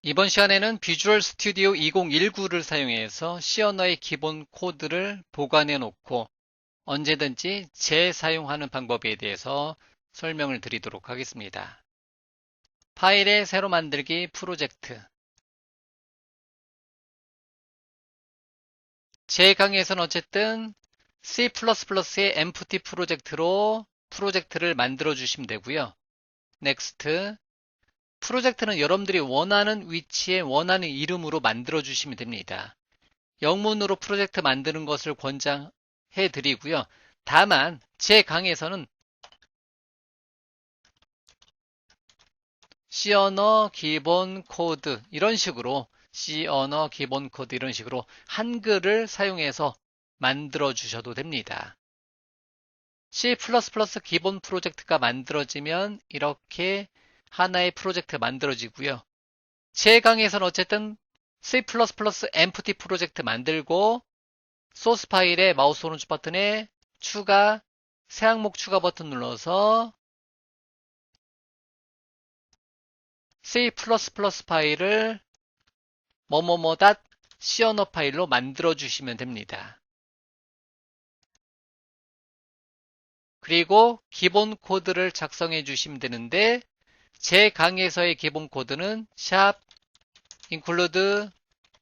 이번 시간에는 비주얼 스튜디오 2019를 사용해서 시언어의 기본 코드를 보관해 놓고 언제든지 재사용하는 방법에 대해서 설명을 드리도록 하겠습니다. 파일의 새로 만들기 프로젝트. 제 강의에서는 어쨌든 C++의 empty 프로젝트로 프로젝트를 만들어 주시면 되고요. next. 프로젝트는 여러분들이 원하는 위치에 원하는 이름으로 만들어 주시면 됩니다. 영문으로 프로젝트 만드는 것을 권장해 드리고요. 다만 제 강의에서는 C 언어 기본 코드 이런 식으로 C 언어 기본 코드 이런 식으로 한글을 사용해서 만들어 주셔도 됩니다. C++ 기본 프로젝트가 만들어지면 이렇게 하나의 프로젝트 만들어지고요. 제 강의에서는 어쨌든 C++ empty 프로젝트 만들고 소스 파일에 마우스 오른쪽 버튼에 추가, 새 항목 추가 버튼 눌러서 C++ 파일을 뭐뭐뭐.c 언어 파일로 만들어 주시면 됩니다. 그리고 기본 코드를 작성해 주시면 되는데 제 강의에서의 기본 코드는 샵 include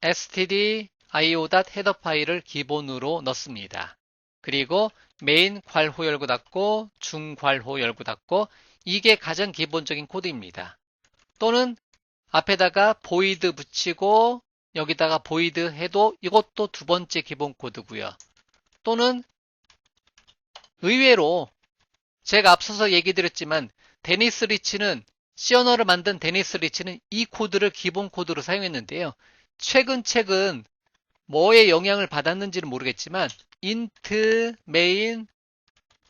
stdio.header 파일을 기본으로 넣습니다. 그리고 메인 괄호 열고 닫고 중괄호 열고 닫고 이게 가장 기본적인 코드입니다. 또는 앞에다가 void 붙이고 여기다가 void 해도 이것도 두 번째 기본 코드고요. 또는 의외로 제가 앞서서 얘기 드렸지만 데니스 리치는 C 언어를 만든 데니스 리치는 이 코드를 기본 코드로 사용했는데요. 최근 뭐에 영향을 받았는지는 모르겠지만 int main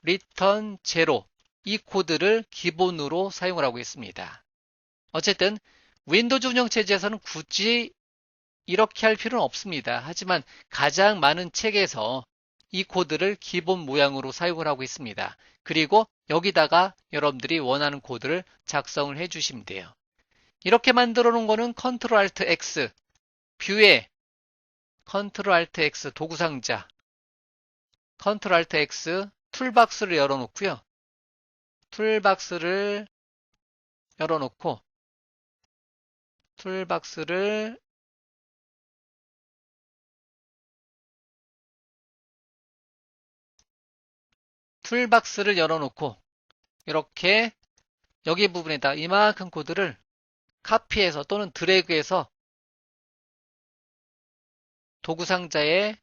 return 0 이 코드를 기본으로 사용을 하고 있습니다. 어쨌든 윈도우즈 운영체제에서는 굳이 이렇게 할 필요는 없습니다. 하지만 가장 많은 책에서 이 코드를 기본 모양으로 사용을 하고 있습니다. 그리고 여기다가 여러분들이 원하는 코드를 작성을 해주시면 돼요. 이렇게 만들어 놓은 거는 Ctrl Alt X 뷰에 Ctrl Alt X 도구상자 Ctrl Alt X 툴박스를 열어놓고요. 툴박스를 열어놓고 툴박스를 열어놓고 이렇게 여기 부분에다 이만큼 코드를 카피해서 또는 드래그해서 도구상자에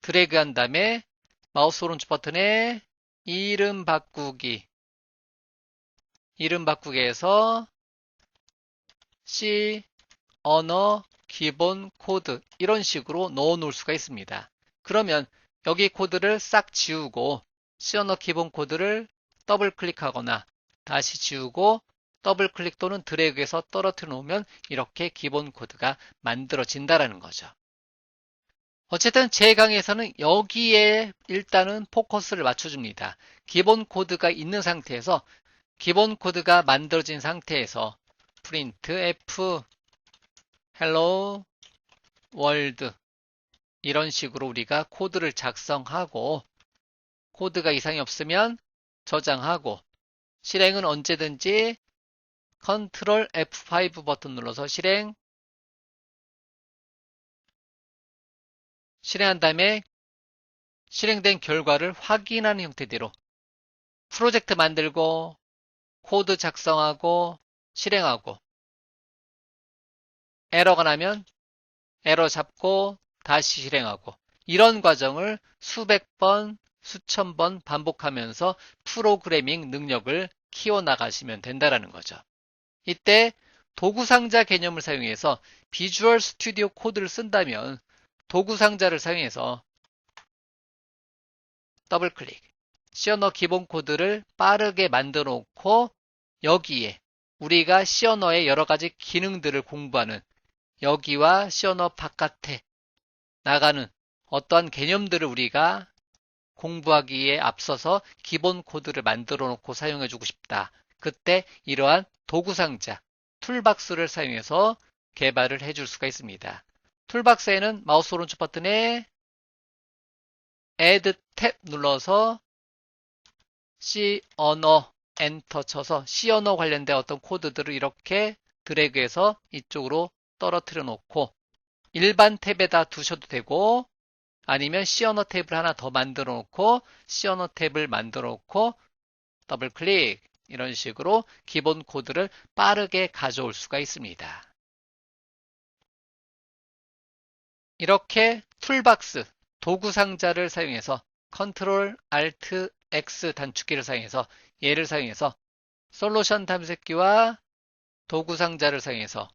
드래그한 다음에 마우스 오른쪽 버튼에 이름 바꾸기에서 C 언어 기본 코드 이런 식으로 넣어 놓을 수가 있습니다. 그러면 여기 코드를 싹 지우고 C 언어 기본 코드를 더블 클릭하거나 다시 지우고 더블 클릭 또는 드래그해서 떨어뜨려 놓으면 이렇게 기본 코드가 만들어진다라는 거죠. 어쨌든 제 강의에서는 여기에 일단은 포커스를 맞춰줍니다. 기본 코드가 있는 상태에서 기본 코드가 만들어진 상태에서 printf hello world 이런 식으로 우리가 코드를 작성하고 코드가 이상이 없으면 저장하고 실행은 언제든지 Ctrl F5 버튼 눌러서 실행한 다음에 실행된 결과를 확인하는 형태대로 프로젝트 만들고 코드 작성하고 실행하고 에러가 나면 에러 잡고 다시 실행하고 이런 과정을 수백 번, 수천 번 반복하면서 프로그래밍 능력을 키워나가시면 된다는 거죠. 이때 도구상자 개념을 사용해서 비주얼 스튜디오 코드를 쓴다면 도구상자를 사용해서 더블클릭, C 언어 기본 코드를 빠르게 만들어 놓고 여기에 우리가 C 언어의 여러 가지 기능들을 공부하는 여기와 C 언어 바깥에 나가는 어떠한 개념들을 우리가 공부하기에 앞서서 기본 코드를 만들어 놓고 사용해 주고 싶다. 그때 이러한 도구상자, 툴박스를 사용해서 개발을 해줄 수가 있습니다. 툴박스에는 마우스 오른쪽 버튼에 Add 탭 눌러서 C 언어 엔터 쳐서 C 언어 관련된 어떤 코드들을 이렇게 드래그해서 이쪽으로 떨어뜨려 놓고 일반 탭에다 두셔도 되고 아니면 C 언어 탭을 하나 더 만들어 놓고 C 언어 탭을 만들어 놓고 더블 클릭 이런 식으로 기본 코드를 빠르게 가져올 수가 있습니다. 이렇게 툴박스 도구 상자를 사용해서 Ctrl Alt X 단축키를 사용해서 얘를 사용해서 솔루션 탐색기와 도구 상자를 사용해서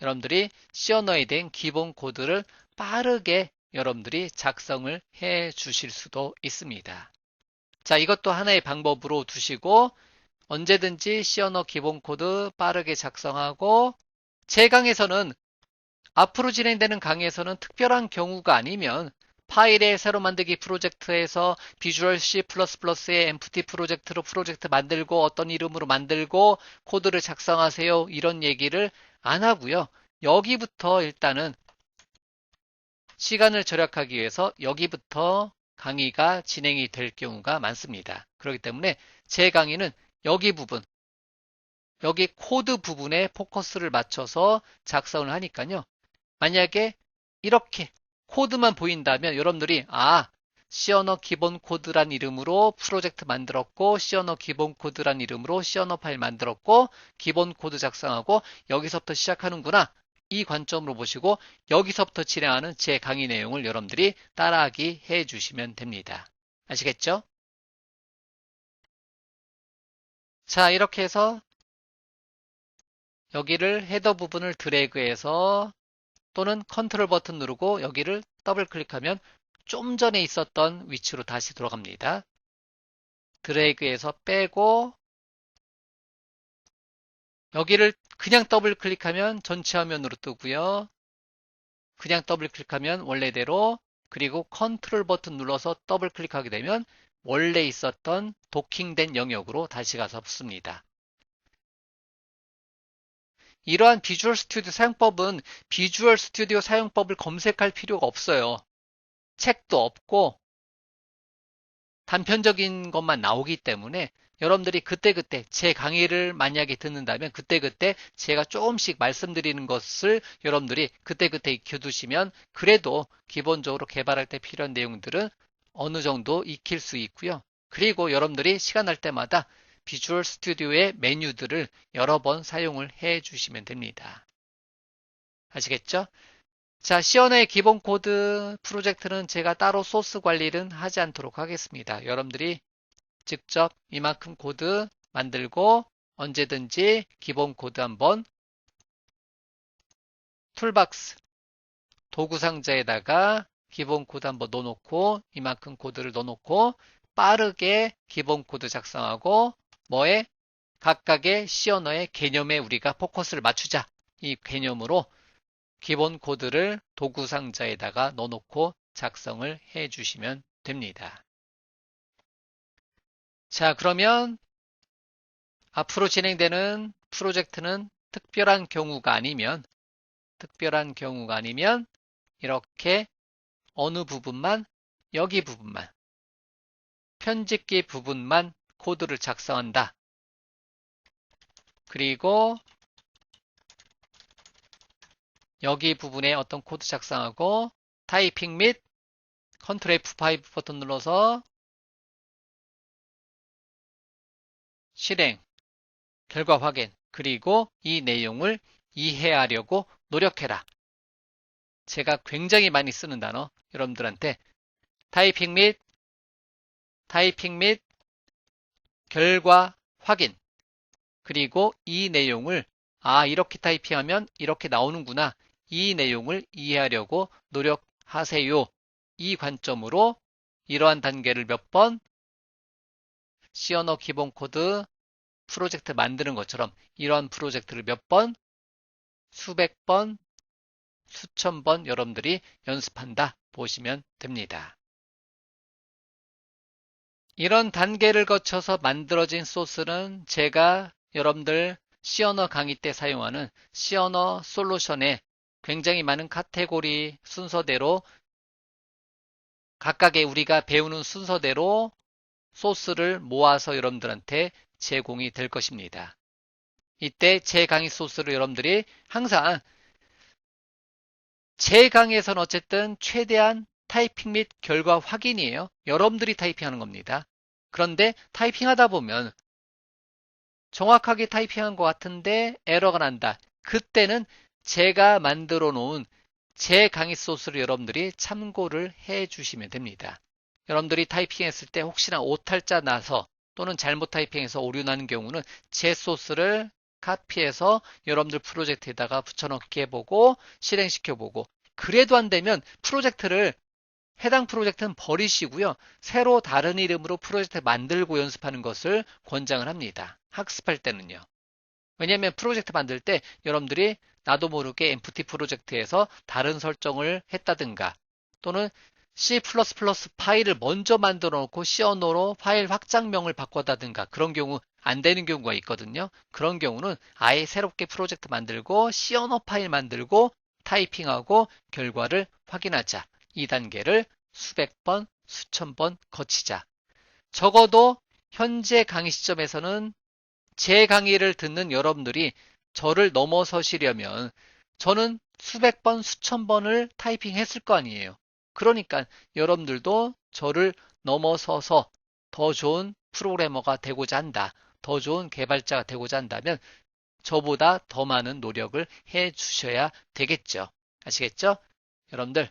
여러분들이 C 언어에 대한 기본 코드를 빠르게 여러분들이 작성을 해 주실 수도 있습니다. 자, 이것도 하나의 방법으로 두시고 언제든지 C 언어 기본 코드 빠르게 작성하고 제 강에서는 앞으로 진행되는 강의에서는 특별한 경우가 아니면 파일의 새로 만들기 프로젝트에서 비주얼 C++의 empty 프로젝트로 프로젝트 만들고 어떤 이름으로 만들고 코드를 작성하세요. 이런 얘기를 안 하고요. 여기부터 일단은 시간을 절약하기 위해서 여기부터 강의가 진행이 될 경우가 많습니다. 그렇기 때문에 제 강의는 여기 부분, 여기 코드 부분에 포커스를 맞춰서 작성을 하니까요. 만약에 이렇게 코드만 보인다면 여러분들이 C 언어 기본 코드란 이름으로 프로젝트 만들었고 C 언어 기본 코드란 이름으로 C 언어 파일 만들었고 기본 코드 작성하고 여기서부터 시작하는구나. 이 관점으로 보시고 여기서부터 진행하는 제 강의 내용을 여러분들이 따라하기 해 주시면 됩니다. 아시겠죠? 자, 이렇게 해서 여기를 헤더 부분을 드래그해서 또는 컨트롤 버튼 누르고 여기를 더블 클릭하면 좀 전에 있었던 위치로 다시 돌아갑니다. 드래그해서 빼고 여기를 그냥 더블 클릭하면 전체 화면으로 뜨고요. 그냥 더블 클릭하면 원래대로 그리고 컨트롤 버튼 눌러서 더블 클릭하게 되면 원래 있었던 도킹된 영역으로 다시 가서 붙습니다. 이러한 비주얼 스튜디오 사용법은 비주얼 스튜디오 사용법을 검색할 필요가 없어요. 책도 없고 단편적인 것만 나오기 때문에 여러분들이 그때그때 제 강의를 만약에 듣는다면 그때그때 제가 조금씩 말씀드리는 것을 여러분들이 그때그때 익혀두시면 그래도 기본적으로 개발할 때 필요한 내용들은 어느 정도 익힐 수 있고요. 그리고 여러분들이 시간 날 때마다 비주얼 스튜디오의 메뉴들을 여러 번 사용을 해 주시면 됩니다. 아시겠죠? 자, C 언어의 기본 코드 프로젝트는 제가 따로 소스 관리는 하지 않도록 하겠습니다. 여러분들이 직접 이만큼 코드 만들고 언제든지 기본 코드 한번 툴박스 도구 상자에다가 기본 코드 한번 넣어놓고 이만큼 코드를 넣어놓고 빠르게 기본 코드 작성하고 뭐에 각각의 C 언어의 개념에 우리가 포커스를 맞추자. 이 개념으로 기본 코드를 도구 상자에다가 넣어놓고 작성을 해 주시면 됩니다. 자, 그러면 앞으로 진행되는 프로젝트는 특별한 경우가 아니면 이렇게 어느 부분만 여기 부분만 편집기 부분만 코드를 작성한다. 그리고 여기 부분에 어떤 코드 작성하고 타이핑 및 컨트롤 F5 버튼 눌러서 실행, 결과 확인, 그리고 이 내용을 이해하려고 노력해라. 제가 굉장히 많이 쓰는 단어 여러분들한테 타이핑 및 결과 확인, 그리고 이 내용을 이렇게 타이핑하면 이렇게 나오는구나. 이 내용을 이해하려고 노력하세요. 이 관점으로 이러한 단계를 몇 번 C 언어 기본 코드 프로젝트 만드는 것처럼 이러한 프로젝트를 몇 번, 수백 번, 수천 번 여러분들이 연습한다 보시면 됩니다. 이런 단계를 거쳐서 만들어진 소스는 제가 여러분들 C 언어 강의 때 사용하는 C 언어 솔루션의 굉장히 많은 카테고리 순서대로 각각의 우리가 배우는 순서대로 소스를 모아서 여러분들한테 제공이 될 것입니다. 이때 제 강의 소스를 여러분들이 항상 제 강의에서는 어쨌든 최대한 타이핑 및 결과 확인이에요. 여러분들이 타이핑하는 겁니다. 그런데 타이핑하다 보면 정확하게 타이핑한 것 같은데 에러가 난다. 그때는 제가 만들어 놓은 제 강의 소스를 여러분들이 참고를 해 주시면 됩니다. 여러분들이 타이핑했을 때 혹시나 오탈자 나서 또는 잘못 타이핑해서 오류 나는 경우는 제 소스를 카피해서 여러분들 프로젝트에다가 붙여넣기 해보고 실행시켜보고 그래도 안 되면 프로젝트를 해당 프로젝트는 버리시고요. 새로 다른 이름으로 프로젝트 만들고 연습하는 것을 권장을 합니다. 학습할 때는요. 왜냐하면 프로젝트 만들 때 여러분들이 나도 모르게 empty 프로젝트에서 다른 설정을 했다든가 또는 C++ 파일을 먼저 만들어 놓고 C 언어로 파일 확장명을 바꿨다든가 그런 경우 안 되는 경우가 있거든요. 그런 경우는 아예 새롭게 프로젝트 만들고 C 언어 파일 만들고 타이핑하고 결과를 확인하자. 이 단계를 수백 번, 수천 번 거치자. 적어도 현재 강의 시점에서는 제 강의를 듣는 여러분들이 저를 넘어서시려면 저는 수백 번, 수천 번을 타이핑했을 거 아니에요. 그러니까 여러분들도 저를 넘어서서 더 좋은 프로그래머가 되고자 한다. 더 좋은 개발자가 되고자 한다면 저보다 더 많은 노력을 해 주셔야 되겠죠. 아시겠죠? 여러분들,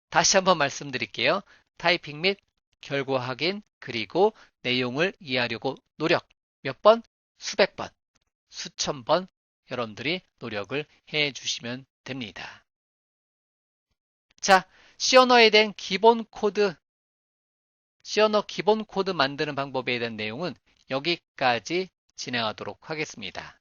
다시 한번 말씀드릴게요. 타이핑 및 결과 확인, 그리고 내용을 이해하려고 노력. 몇 번? 수백 번, 수천 번 여러분들이 노력을 해 주시면 됩니다. 자, C 언어에 대한 기본 코드, C 언어 기본 코드 만드는 방법에 대한 내용은 여기까지 진행하도록 하겠습니다.